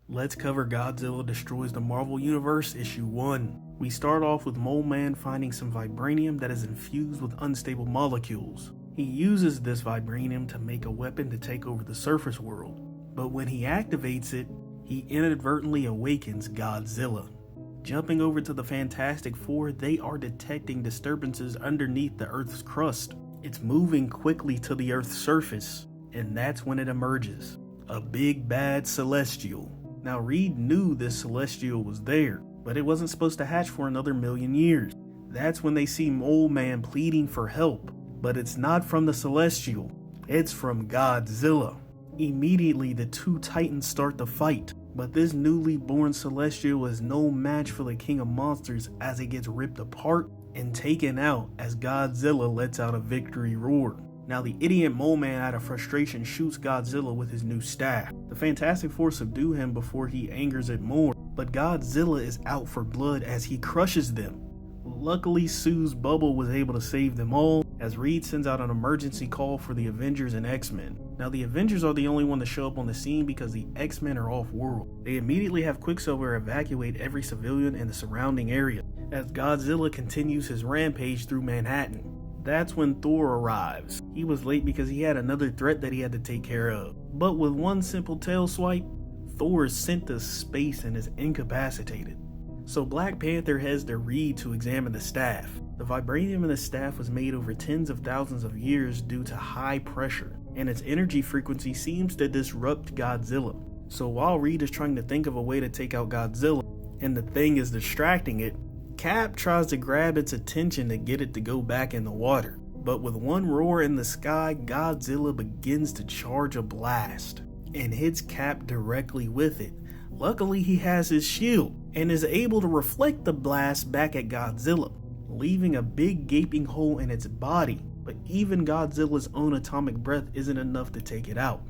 Let's cover Godzilla Destroys the Marvel Universe Issue 1. We start off with Mole Man finding some vibranium that is infused with unstable molecules. He uses this vibranium to make a weapon to take over the surface world, but when he activates it, he inadvertently awakens Godzilla. Jumping over to the Fantastic Four, they are detecting disturbances underneath the Earth's crust. It's moving quickly to the Earth's surface, and that's when it emerges. A big bad Celestial. Now Reed knew this Celestial was there, but it wasn't supposed to hatch for another million years. That's when they see Mole Man pleading for help, but it's not from the Celestial, it's from Godzilla. Immediately the two titans start to fight, but this newly born Celestial is no match for the King of Monsters as it gets ripped apart and taken out as Godzilla lets out a victory roar. Now the idiot Mole Man out of frustration shoots Godzilla with his new staff. The Fantastic Four subdue him before he angers it more, but Godzilla is out for blood as he crushes them. Luckily, Sue's bubble was able to save them all as Reed sends out an emergency call for the Avengers and X-Men. Now the Avengers are the only one to show up on the scene because the X-Men are off-world. They immediately have Quicksilver evacuate every civilian in the surrounding area as Godzilla continues his rampage through Manhattan. That's when Thor arrives. He was late because he had another threat that he had to take care of. But with one simple tail swipe, Thor is sent to space and is incapacitated. So Black Panther heads to Reed to examine the staff. The vibranium in the staff was made over tens of thousands of years due to high pressure, and its energy frequency seems to disrupt Godzilla. So while Reed is trying to think of a way to take out Godzilla, and the thing is distracting it, Cap tries to grab its attention to get it to go back in the water. But with one roar in the sky, Godzilla begins to charge a blast and hits Cap directly with it. Luckily, he has his shield and is able to reflect the blast back at Godzilla, leaving a big gaping hole in its body. But even Godzilla's own atomic breath isn't enough to take it out.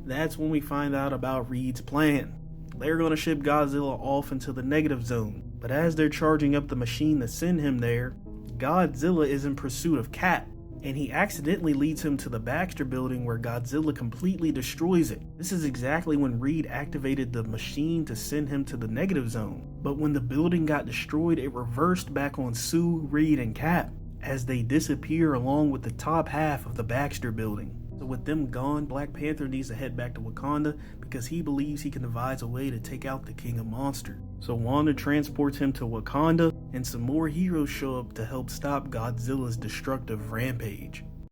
That's when we find out about Reed's plan. They're going to ship Godzilla off into the negative zone, but as they're charging up the machine to send him there, Godzilla is in pursuit of Cap, and he accidentally leads him to the Baxter building where Godzilla completely destroys it. This is exactly when Reed activated the machine to send him to the negative zone, but when the building got destroyed, it reversed back on Sue, Reed, and Cap as they disappear along with the top half of the Baxter building. So with them gone, Black Panther needs to head back to Wakanda because he believes he can devise a way to take out the King of Monsters. So Wanda transports him to Wakanda, and some more heroes show up to help stop Godzilla's destructive rampage.